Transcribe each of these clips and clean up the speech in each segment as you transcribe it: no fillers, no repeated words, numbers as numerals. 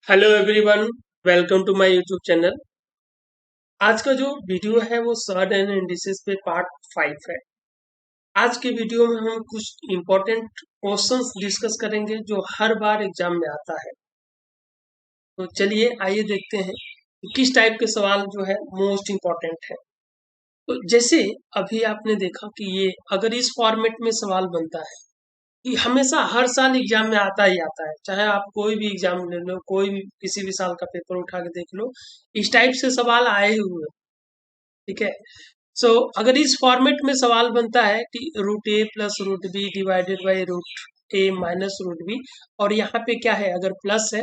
Hello everyone, welcome to my YouTube channel. आज का जो वीडियो है वो सर्ड एंड इंडिसेस पे पार्ट 5 है। आज के वीडियो में हम कुछ इम्पोर्टेंट क्वेश्चंस डिस्कस करेंगे जो हर बार एग्जाम में आता है। तो चलिए आइए देखते हैं कि किस टाइप के सवाल जो है मोस्ट इम्पोर्टेंट है। तो जैसे अभी आपने देखा कि ये अगर इस फॉर्मेट में सवाल बनता है कि हमेशा हर साल एग्जाम में आता ही आता है, चाहे आप कोई भी एग्जाम ले लो, कोई भी किसी भी साल का पेपर उठा के देख लो, इस टाइप से सवाल आए हुए हैं। ठीक है। सो अगर इस फॉर्मेट में सवाल बनता है कि root A plus root B divided by root A minus root B, और यहाँ पे क्या है, अगर प्लस है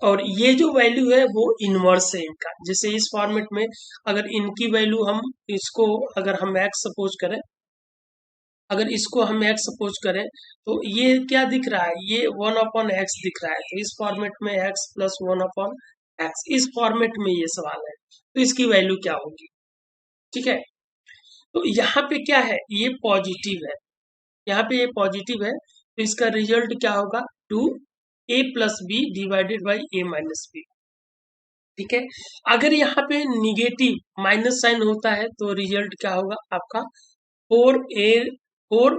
और ये जो वैल्यू है वो इनवर्स है इनका, जैसे इस फॉर्मेट में अगर इनकी वैल्यू हम इसको अगर हम एक्स सपोज करें, अगर इसको हम एक्स सपोज करें तो ये क्या दिख रहा है, ये 1/x दिख रहा है। तो इस फॉर्मेट में x प्लस 1/x, इस फॉर्मेट में ये सवाल है तो इसकी वैल्यू क्या होगी। ठीक है। तो यहाँ पे क्या है, ये पॉजिटिव है, यहाँ पे ये पॉजिटिव है तो इसका रिजल्ट क्या होगा, 2a plus B divided by a minus B. ठीक है। अगर यहाँ पे निगेटिव माइनस साइन होता है तो रिजल्ट क्या होगा आपका, 4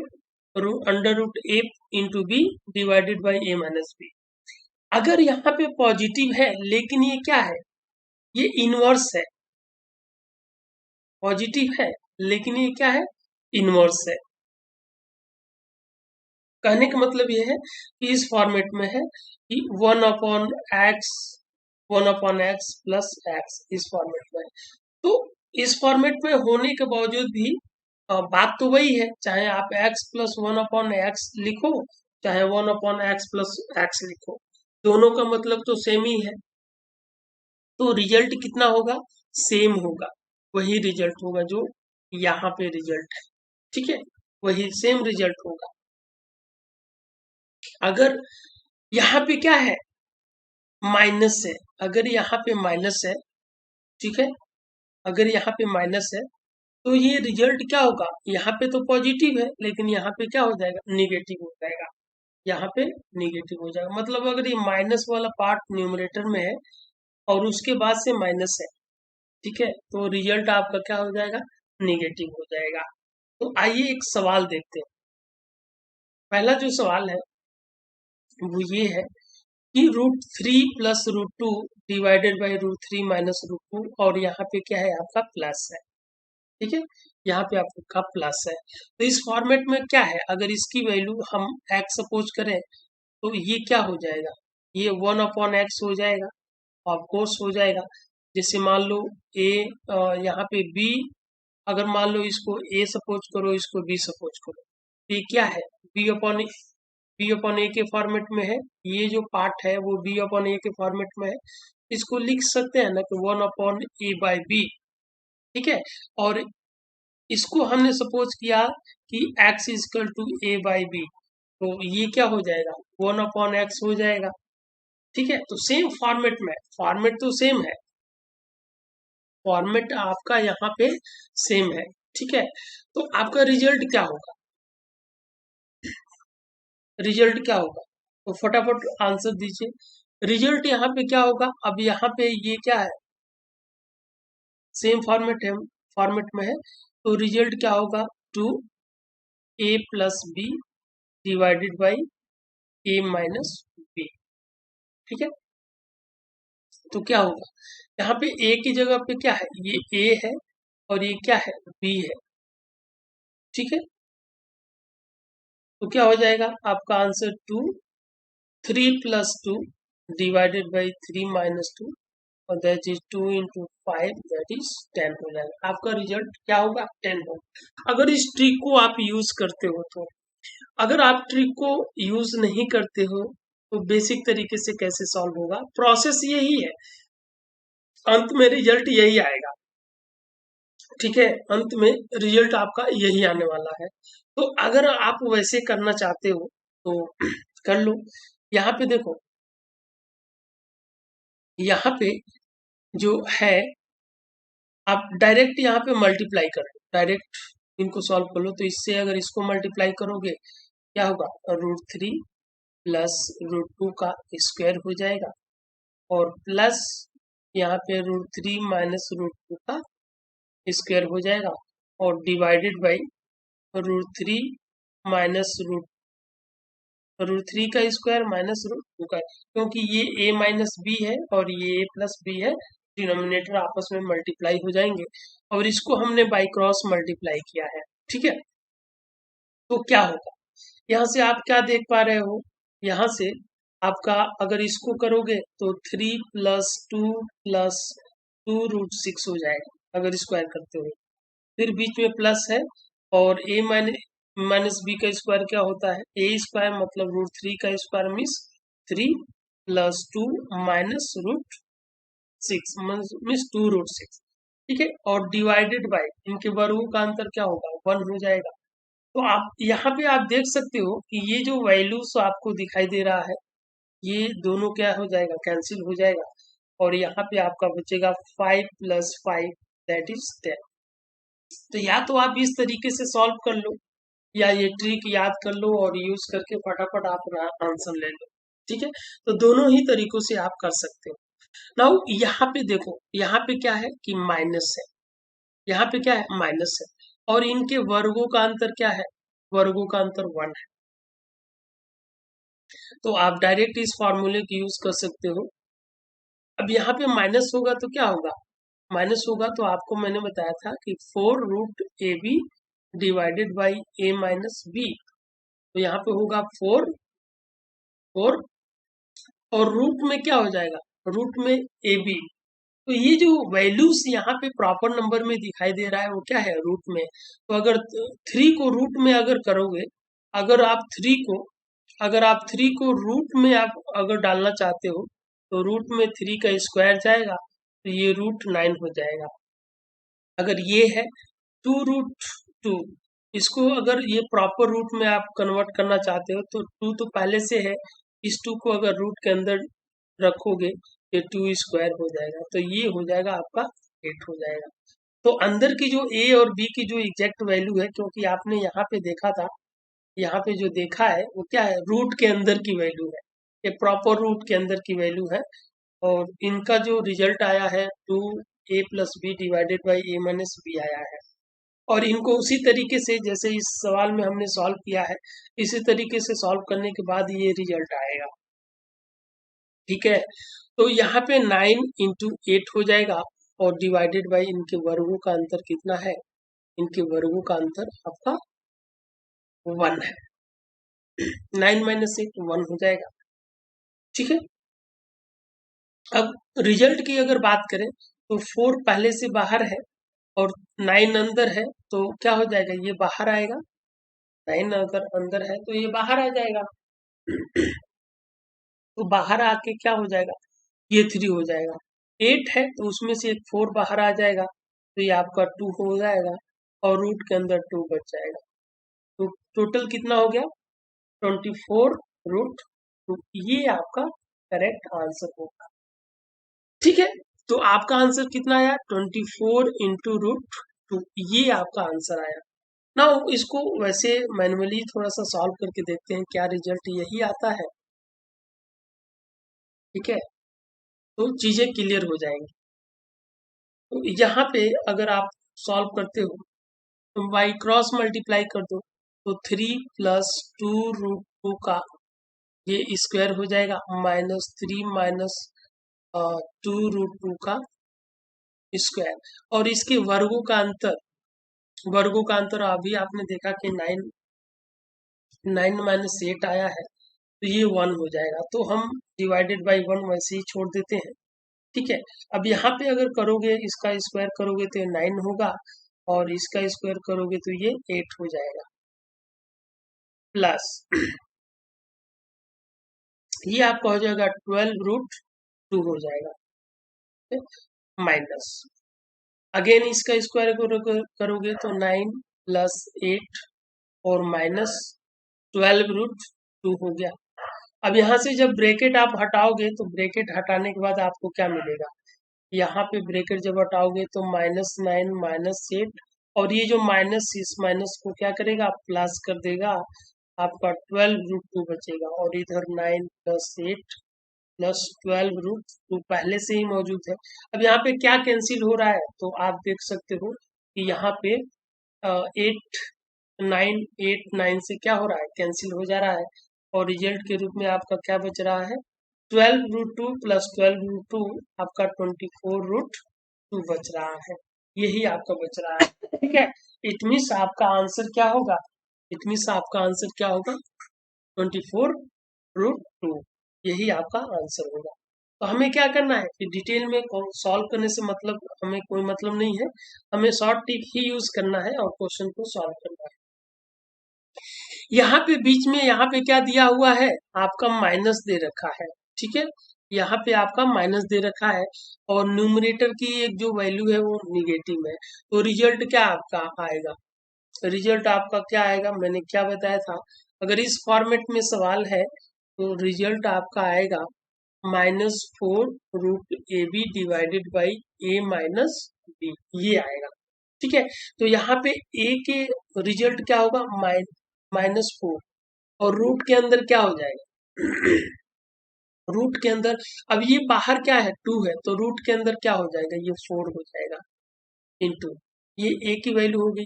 under root A into B divided by A minus B. अगर यहाँ पे पॉजिटिव है लेकिन ये क्या है, ये इनवर्स है, पॉजिटिव है लेकिन ये क्या है, इनवर्स है। कहने का मतलब ये है कि इस फॉर्मेट में है कि 1/x 1/x प्लस एक्स, इस फॉर्मेट में है। तो इस फॉर्मेट में होने के बावजूद भी बात तो वही है, चाहे आप x प्लस 1/x लिखो, चाहे 1/x प्लस एक्स लिखो, दोनों का मतलब तो सेम ही है। तो रिजल्ट कितना होगा, सेम होगा, वही रिजल्ट होगा जो यहाँ पे रिजल्ट है। ठीक है, वही सेम रिजल्ट होगा। अगर यहाँ पे क्या है, माइनस है, अगर यहाँ पे माइनस है, ठीक है, अगर यहाँ पे माइनस है तो ये रिजल्ट क्या होगा, यहाँ पे तो पॉजिटिव है लेकिन यहाँ पे क्या हो जाएगा, निगेटिव हो जाएगा, यहाँ पे निगेटिव हो जाएगा। मतलब अगर ये माइनस वाला पार्ट न्यूमरेटर में है और उसके बाद से माइनस है, ठीक है, तो रिजल्ट आपका क्या हो जाएगा, निगेटिव हो जाएगा। तो आइए एक सवाल देखते हैं। पहला जो सवाल है वो ये है कि root 3 plus root 2 divided by root 3 minus root 2, और यहाँ पे क्या है आपका प्लस है। ठीक है, यहाँ पे आपका प्लस है। तो इस फॉर्मेट में क्या है, अगर इसकी वैल्यू हम x सपोज करें तो ये क्या हो जाएगा, ये 1/x हो जाएगा, ऑफ कोर्स हो जाएगा। जैसे मान लो a, यहाँ पे b, अगर मान लो इसको a सपोज करो, इसको b सपोज करो, तो ये क्या है, b/a के फॉर्मेट में है, ये जो पार्ट है वो b/a के फॉर्मेट में है। इसको लिख सकते हैं ना कि 1/a/b। ठीक है, और इसको हमने सपोज किया कि x इजकल टू a/b, तो ये क्या हो जाएगा, 1/x हो जाएगा। ठीक है, तो सेम फॉर्मेट में, फॉर्मेट तो सेम है, फॉर्मेट आपका यहाँ पे सेम है। ठीक है, तो आपका रिजल्ट क्या होगा, रिजल्ट क्या होगा, तो फटाफट आंसर दीजिए। रिजल्ट यहाँ पे क्या होगा, अब यहाँ पे ये क्या है, सेम फॉर्मेट है, फॉर्मेट में है, तो रिजल्ट क्या होगा, 2a plus B divided by a minus B. ठीक है, तो क्या होगा, यहाँ पे a की जगह पे क्या है, ये a है और ये क्या है, b है। ठीक है, तो क्या हो जाएगा आपका आंसर, 3 + 2 डिवाइडेड बाई 3 - 2, और दैट इज 2 × 5, दैट इज 10 हो जाएगा। आपका रिजल्ट क्या होगा, 10 होगा। अगर इस ट्रिक को आप यूज करते हो तो, अगर आप ट्रिक को यूज नहीं करते हो तो बेसिक तरीके से कैसे सॉल्व होगा, प्रोसेस यही है, अंत में रिजल्ट यही आएगा। ठीक है, अंत में रिजल्ट आपका यही आने वाला है। तो अगर आप वैसे करना चाहते हो तो कर लो। यहाँ पे देखो, यहाँ पे जो है आप डायरेक्ट यहाँ पे मल्टीप्लाई कर लो, डायरेक्ट इनको सॉल्व कर लो। तो इससे अगर इसको मल्टीप्लाई करोगे क्या होगा, रूट 3 प्लस रूट 2 का स्क्वायर हो जाएगा, और प्लस यहाँ पे √3 माइनस √2 का स्क्वायर हो जाएगा और डिवाइडेड बाई √3 माइनस √3 का स्क्वायर माइनस √2 का, क्योंकि ये a माइनस बी है और ये a प्लस बी है, डिनोमिनेटर आपस में मल्टीप्लाई हो जाएंगे और इसको हमने बाई क्रॉस मल्टीप्लाई किया है। ठीक है, तो क्या होगा, यहाँ से आप क्या देख पा रहे हो, यहाँ से आपका अगर इसको करोगे तो 3 प्लस 2 प्लस 2√6 हो जाएगा अगर स्क्वायर करते हो, फिर बीच में प्लस है और a माइनस बी का स्क्वायर क्या होता है, a स्क्वायर मतलब √3 का square means 3 plus 2 minus √6 means 2√6। ठीक है, और डिवाइडेड बाय इनके वर्गों का अंतर क्या होगा, 1 हो जाएगा। तो आप यहाँ पे आप देख सकते हो कि ये जो वैल्यूज आपको दिखाई दे रहा है ये दोनों क्या हो जाएगा, कैंसिल हो जाएगा और यहाँ पे आपका बचेगा 5 प्लस 5 दैट इज 10। तो या तो आप इस तरीके से सॉल्व कर लो या ये ट्रिक याद कर लो और यूज करके फटाफट आप आंसर ले लो। ठीक है, तो दोनों ही तरीकों से आप कर सकते हो। नाउ यहाँ पे देखो, यहाँ पे क्या है कि माइनस है, यहाँ पे क्या है माइनस है और इनके वर्गों का अंतर क्या है, वर्गों का अंतर 1 है। तो आप डायरेक्ट इस फॉर्मूले की यूज कर सकते हो। अब यहाँ पे माइनस होगा तो क्या होगा, माइनस होगा तो आपको मैंने बताया था कि 4√ab divided by a minus B, तो यहाँ पे होगा 4 और रूट में क्या हो जाएगा, रूट में ab। तो ये जो वैल्यूज यहाँ पे प्रॉपर नंबर में दिखाई दे रहा है वो क्या है, रूट में। तो अगर 3 को रूट में अगर करोगे, अगर आप 3 को रूट में आप अगर डालना चाहते हो तो रूट में 3 का स्क्वायर जाएगा तो ये √9 हो जाएगा। अगर ये है 2√2, इसको अगर ये प्रॉपर रूट में आप कन्वर्ट करना चाहते हो तो 2 तो पहले से है, इस 2 को अगर रूट के अंदर रखोगे ये 2 स्क्वायर हो जाएगा, तो ये हो जाएगा आपका 8 हो जाएगा। तो अंदर की जो a और b की जो एग्जैक्ट वैल्यू है, क्योंकि आपने यहाँ पे देखा था, यहाँ पे जो देखा है वो क्या है, रूट के अंदर की वैल्यू है, ये प्रॉपर रूट के अंदर की वैल्यू है और इनका जो रिजल्ट आया है 2a plus B divided by a minus B आया है। और इनको उसी तरीके से जैसे इस सवाल में हमने सॉल्व किया है इसी तरीके से सॉल्व करने के बाद ये रिजल्ट आएगा। ठीक है, तो यहाँ पे 9 इंटू 8 हो जाएगा और डिवाइडेड बाई इनके वर्गों का अंतर कितना है, इनके वर्गों का अंतर आपका 1 है, 9 माइनस 8 1 हो जाएगा। ठीक है, अब रिजल्ट की अगर बात करें तो 4 पहले से बाहर है और 9 अंदर है, तो क्या हो जाएगा, ये बाहर आएगा, 9 अगर अंदर है तो ये बाहर आ जाएगा तो बाहर आके क्या हो जाएगा, ये 3 हो जाएगा। 8 है तो उसमें से एक 4 बाहर आ जाएगा तो ये आपका 2 हो जाएगा और रूट के अंदर 2 बच जाएगा, तो टोटल कितना हो गया 24√2, ये आपका करेक्ट आंसर होगा। ठीक है, तो आपका आंसर कितना आया, 24 इंटू √2, ये आपका आंसर आया ना। इसको वैसे मैन्युअली थोड़ा सा सॉल्व करके देखते हैं क्या रिजल्ट यही आता है। ठीक है, तो चीजें क्लियर हो जाएंगी। तो यहाँ पे अगर आप सॉल्व करते हो तो बाई क्रॉस मल्टीप्लाई कर दो तो 3 प्लस 2√2 का ये स्क्वायर हो जाएगा -3 माइनस 2√2 का स्क्वायर और इसके वर्गों का अंतर अभी आपने देखा कि 9 माइनस 8 आया है तो ये 1 हो जाएगा, तो हम डिवाइडेड बाई 1 वैसे ही छोड़ देते हैं। ठीक है, अब यहाँ पे अगर करोगे इसका स्क्वायर करोगे तो ये 9 होगा और इसका स्क्वायर करोगे तो ये 8 हो जाएगा, प्लस ये आपका हो जाएगा 12√2 हो जाएगा, माइनस अगेन इसका स्क्वायर करोगे तो 9 प्लस 8 और माइनस 12√2 हो गया। अब यहाँ से जब ब्रैकेट आप हटाओगे तो ब्रैकेट हटाने के बाद आपको क्या मिलेगा, यहाँ पे ब्रैकेट जब हटाओगे तो -9 -8 और ये जो माइनस इस माइनस को क्या करेगा प्लस कर देगा, आपका 12√2 बचेगा और इधर 9 प्लस 8 प्लस 12√2 पहले से ही मौजूद है। अब यहाँ पे क्या कैंसिल हो रहा है, तो आप देख सकते हो कि यहाँ पे 8 9 से क्या हो रहा है, कैंसिल हो जा रहा है, और रिजल्ट के रूप में आपका क्या बच रहा है, 12√2 प्लस 12√2 आपका 24√2 बच रहा है। यही आपका बच रहा है, ठीक है। इट मीन्स आपका आंसर क्या होगा, इट मीन्स आपका आंसर क्या होगा, 24√2, यही आपका आंसर होगा। तो हमें क्या करना है कि डिटेल में सॉल्व करने से मतलब हमें कोई मतलब नहीं है, हमें शॉर्ट ट्रिक ही यूज करना है और क्वेश्चन को सॉल्व करना है। यहाँ पे बीच में यहाँ पे क्या दिया हुआ है, आपका माइनस दे रखा है, ठीक है। यहाँ पे आपका माइनस दे रखा है और न्यूमरेटर की एक जो वैल्यू है वो निगेटिव है, तो रिजल्ट क्या आपका आएगा, रिजल्ट आपका क्या आएगा, मैंने क्या बताया था, अगर इस फॉर्मेट में सवाल है तो रिजल्ट आपका आएगा -4√AB divided by A minus B, ये आएगा, ठीक है। तो यहाँ पे A के रिजल्ट क्या होगा, -4, और रूट के अंदर क्या हो जाएगा रूट के अंदर, अब ये बाहर क्या है 2 है, तो रूट के अंदर क्या हो जाएगा, ये 4 हो जाएगा इंटू, ये A की वैल्यू हो गई,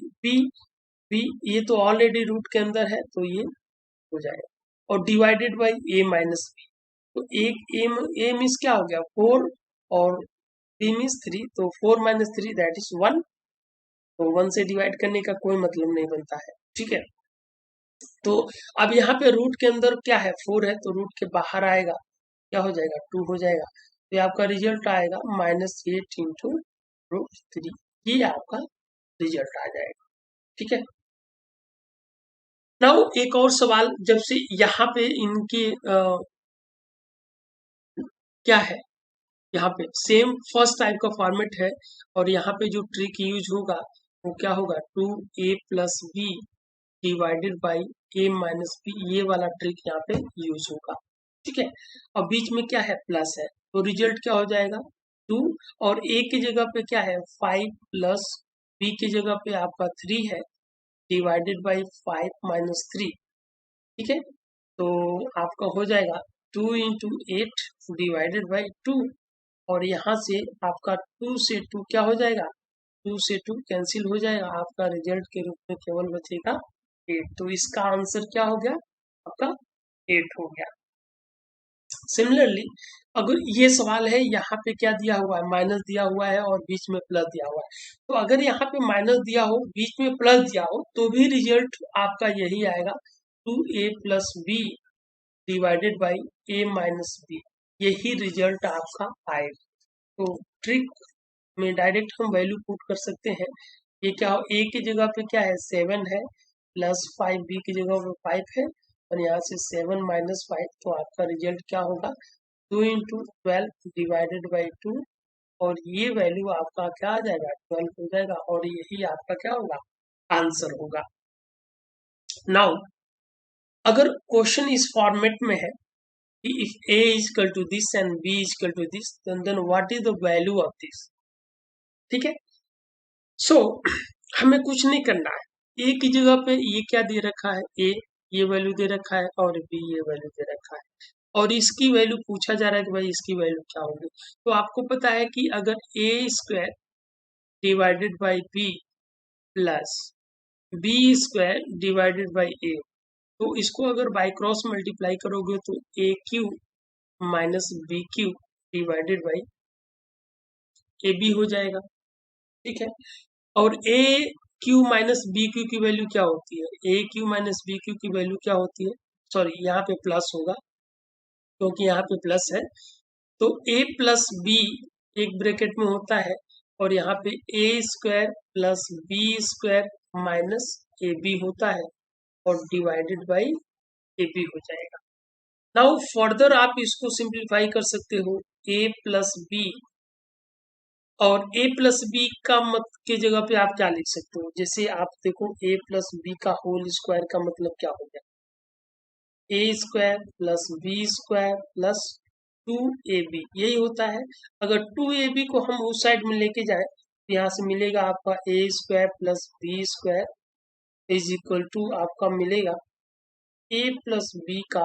B ये तो ऑलरेडी रूट के अंदर है तो ये हो जाएगा, और divided by A minus B, तो एक ए मीन्स क्या हो गया 4 और बी मीन्स 3, तो 4 माइनस 3 दैट इज 1, तो 1 से डिवाइड करने का कोई मतलब नहीं बनता है, ठीक है। तो अब यहाँ पे रूट के अंदर क्या है 4 है, तो रूट के बाहर आएगा क्या हो जाएगा 2 हो जाएगा, तो ये आपका रिजल्ट आएगा -8 इंटू √3, ये आपका रिजल्ट आ जाएगा, ठीक है। नाउ एक और सवाल, जब से यहाँ पे इनके क्या है, यहाँ पे सेम फर्स्ट टाइप का फॉर्मेट है, और यहाँ पे जो ट्रिक यूज होगा वो क्या होगा 2A plus B divided by A minus B, ये वाला ट्रिक यहाँ पे यूज होगा, ठीक है। और बीच में क्या है प्लस है, तो रिजल्ट क्या हो जाएगा 2, और A की जगह पे क्या है 5 प्लस B की जगह पे आपका 3 है डिवाइडेड बाई 5 माइनस 3, ठीक है। तो आपका हो जाएगा 2 इंटू 8 डिवाइडेड बाई 2, और यहाँ से आपका 2 से 2 क्या हो जाएगा, 2 से 2 कैंसिल हो जाएगा, आपका रिजल्ट के रूप में केवल बचेगा 8, तो इसका आंसर क्या हो गया आपका 8 हो गया। सिमिलरली अगर ये सवाल है, यहाँ पे क्या दिया हुआ है, माइनस दिया हुआ है और बीच में प्लस दिया हुआ है, तो अगर यहाँ पे माइनस दिया हो बीच में प्लस दिया हो तो भी रिजल्ट आपका यही आएगा 2A plus B divided by A minus B, यही रिजल्ट आपका आएगा। तो ट्रिक में डायरेक्ट हम वैल्यू पुट कर सकते हैं, ये क्या हो A की जगह पे क्या है 7 है प्लस 5 B की जगह पे 5 है, और यहाँ से 7 माइनस 5, तो आपका रिजल्ट क्या होगा 2 इंटू 12 डिवाइडेड बाई 2, और ये वैल्यू आपका क्या आ जाएगा 12 हो जाएगा, और यही आपका क्या होगा आंसर होगा। नाउ अगर क्वेश्चन इस फॉर्मेट में है कि if A is equal to this and B is equal to this, then what is the value of this, ठीक है। सो हमें कुछ नहीं करना है, ए की जगह पे ये क्या दे रखा है, ए ये वैल्यू दे रखा है और बी ये वैल्यू दे रखा है, और इसकी वैल्यू पूछा जा रहा है कि भाई इसकी वैल्यू क्या होगी, तो आपको पता है कि अगर a square divided by b plus B square divided by a, तो इसको अगर बाई क्रॉस मल्टीप्लाई करोगे तो a q minus b q divided by a b हो जाएगा, ठीक है। और a q minus b q की वैल्यू क्या होती है, a q minus b q की वैल्यू क्या होती है, सॉरी यहाँ पे प्लस होगा क्योंकि यहाँ पे प्लस है, तो ए प्लस बी एक ब्रैकेट में होता है, और यहाँ पे a square plus B square minus a b होता है, और डिवाइडेड बाई ए बी हो जाएगा। नाउ फर्दर आप इसको सिंप्लीफाई कर सकते हो, ए प्लस बी, और a प्लस बी का मत के जगह पे आप क्या लिख सकते हो, जैसे आप देखो a प्लस बी का होल स्क्वायर का मतलब क्या हो गया, a square plus B square plus 2ab, यही होता है। अगर 2ab को हम उस साइड में लेके जाए तो यहाँ से मिलेगा आपका a square plus B square is equal to आपका मिलेगा a प्लस बी का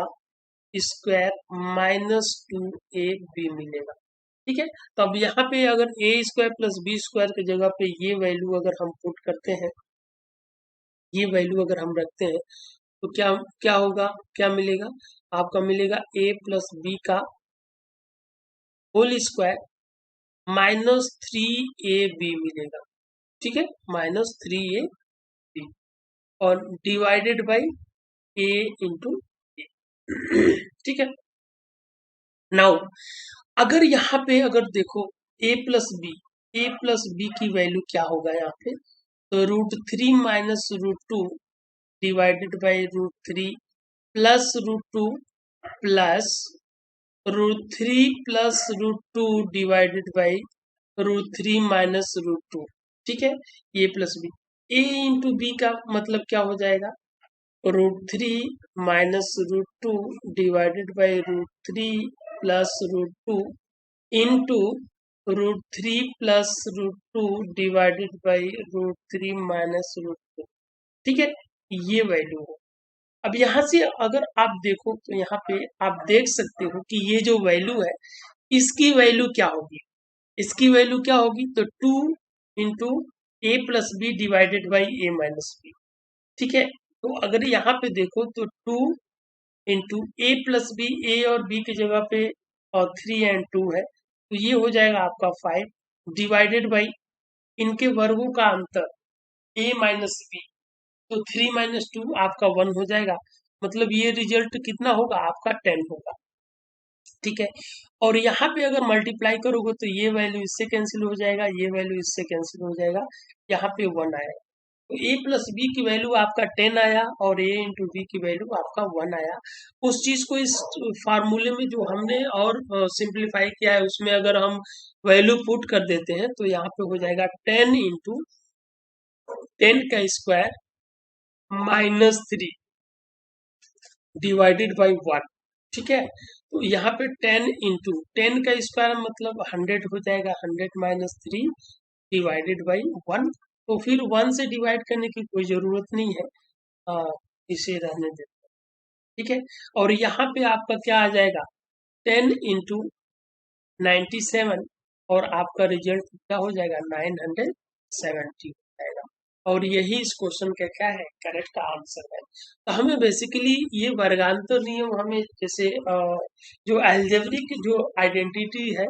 स्क्वायर माइनस 2ab मिलेगा। ठीक है, तो अब यहाँ पे अगर a square plus B square की जगह पे ये वैल्यू अगर हम पुट करते हैं, ये वैल्यू अगर हम रखते हैं तो क्या क्या होगा, क्या मिलेगा आपका, मिलेगा a प्लस बी का होल स्क्वायर माइनस 3ab मिलेगा। ठीक है, माइनस 3ab और डिवाइडेड बाई a इंटू ए। ठीक है, नाउ अगर यहाँ पे अगर देखो a प्लस बी की वैल्यू क्या होगा यहाँ पे, तो √3 minus √2 divided by √3 plus √2 plus √3 plus √2 divided by √3 minus √2। ठीक है, ए प्लस बी, ए इंटू बी का मतलब क्या हो जाएगा, √3 minus √2 divided by √3 plus √2 into √3 plus √2 divided by √3 minus √2। ठीक है, ये वैल्यू हो। अब यहाँ से अगर आप देखो तो यहाँ पे आप देख सकते हो कि ये जो वैल्यू है इसकी वैल्यू क्या होगी, इसकी वैल्यू क्या होगी, तो 2 into A plus B divided by A minus B. ठीक है, तो अगर यहाँ पे देखो तो 2 into A plus B, A और बी की जगह पे और 3 एंड 2 है, तो ये हो जाएगा आपका 5 डिवाइडेड बाई इनके वर्गों का अंतर a माइनस बी, तो 3 माइनस 2 आपका 1 हो जाएगा, मतलब ये रिजल्ट कितना होगा आपका 10 होगा। ठीक है, और यहाँ पे अगर मल्टीप्लाई करोगे तो ये वैल्यू इससे कैंसिल हो जाएगा, ये वैल्यू इससे कैंसिल हो जाएगा, यहाँ पे 1 आएगा, तो a प्लस बी की वैल्यू आपका 10 आया और a इंटू बी की वैल्यू आपका 1 आया। उस चीज को इस फार्मूले में जो हमने और सिंप्लीफाई किया है उसमें अगर हम वैल्यू पुट कर देते हैं तो यहाँ पे हो जाएगा 10 इंटू 10 का स्क्वायर माइनस 3 डिवाइडेड बाई 1। ठीक है, तो यहाँ पे 10 इंटू 10 का स्क्वायर मतलब 100 हो जाएगा, 100 माइनस 3 डिवाइडेड बाई 1, तो फिर 1 से डिवाइड करने की कोई जरूरत नहीं है, इसे रहने देते हैं। ठीक है, और यहाँ पे आपका क्या आ जाएगा 10 इंटू 97 और आपका रिजल्ट क्या हो जाएगा 970 हो जाएगा, और यही इस क्वेश्चन का क्या है, करेक्ट आंसर है। तो हमें बेसिकली ये वर्गांतर नियम हमें जैसे जो अलजेब्रिक जो आइडेंटिटी है,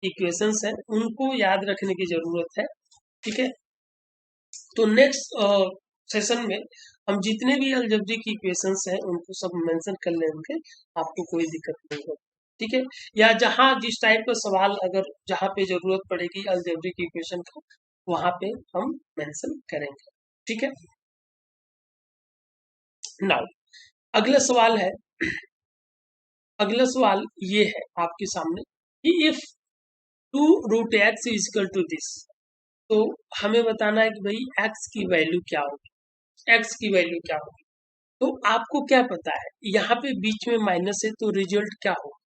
इक्वेशंस है, उनको याद रखने की जरूरत है। ठीक है, तो नेक्स्ट सेशन में हम जितने भी अलजेब्रिक इक्वेशंस हैं उनको सब मेंशन कर लेंगे, आपको कोई दिक्कत नहीं होगी। ठीक है, या जहाँ जिस टाइप का सवाल अगर जहाँ पे जरूरत पड़ेगी अलजेब्रिक इक्वेशन का वहां पे हम मेंशन करेंगे। ठीक है, नाउ अगला सवाल है, अगला सवाल ये है आपके सामने कि if 2√x is equal to this, तो हमें बताना है कि भाई x की वैल्यू क्या होगी, x की वैल्यू क्या होगी। तो आपको क्या पता है यहाँ पे बीच में माइनस है तो रिजल्ट क्या होगा,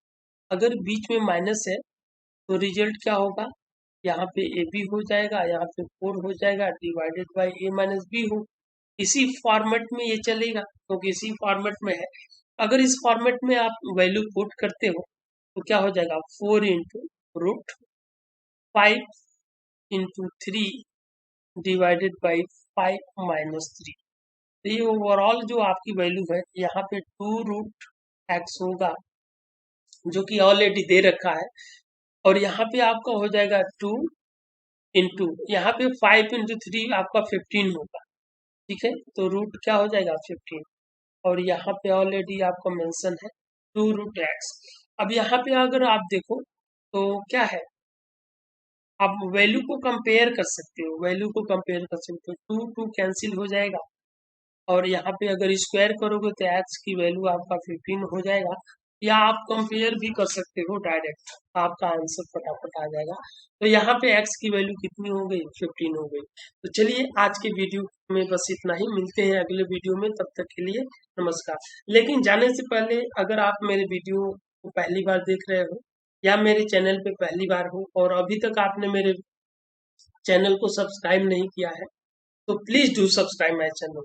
अगर बीच में माइनस है तो रिजल्ट क्या होगा, यहाँ पे ए बी हो जाएगा, यहाँ पे 4 हो जाएगा divided by A minus B हो। इसी फॉर्मेट में ये चलेगा क्योंकि इसी फॉर्मेट में है। अगर इस फॉर्मेट में आप वैल्यू पुट करते हो तो क्या हो जाएगा 4 into √5 into 3 divided by 5 minus 3। तो ये ओवरऑल जो आपकी वैल्यू है यहाँ पे 2√x होगा जो कि ऑलरेडी दे रखा है, और यहाँ पे आपका हो जाएगा 2 इंटू यहाँ पे 5 इंटू 3 आपका 15 होगा। ठीक है, तो रूट क्या हो जाएगा 15, और यहाँ पे ऑलरेडी आपका मेंशन है 2√x। अब यहाँ पे अगर आप देखो तो क्या है, आप वैल्यू को कंपेयर कर सकते हो, वैल्यू को कंपेयर कर सकते हो, 2 कैंसिल हो जाएगा, और यहाँ पे अगर स्क्वायर करोगे तो x की वैल्यू आपका 15 हो जाएगा, या आप कंपेयर भी कर सकते हो डायरेक्ट, आपका आंसर फटाफट आ जाएगा। तो यहाँ पे x की वैल्यू कितनी हो गई 15 हो गई। तो चलिए आज के वीडियो में बस इतना ही, मिलते हैं अगले वीडियो में, तब तक के लिए नमस्कार। लेकिन जाने से पहले अगर आप मेरे वीडियो को पहली बार देख रहे हो या मेरे चैनल पे पहली बार हो और अभी तक आपने मेरे चैनल को सब्सक्राइब नहीं किया है तो please do subscribe my channel.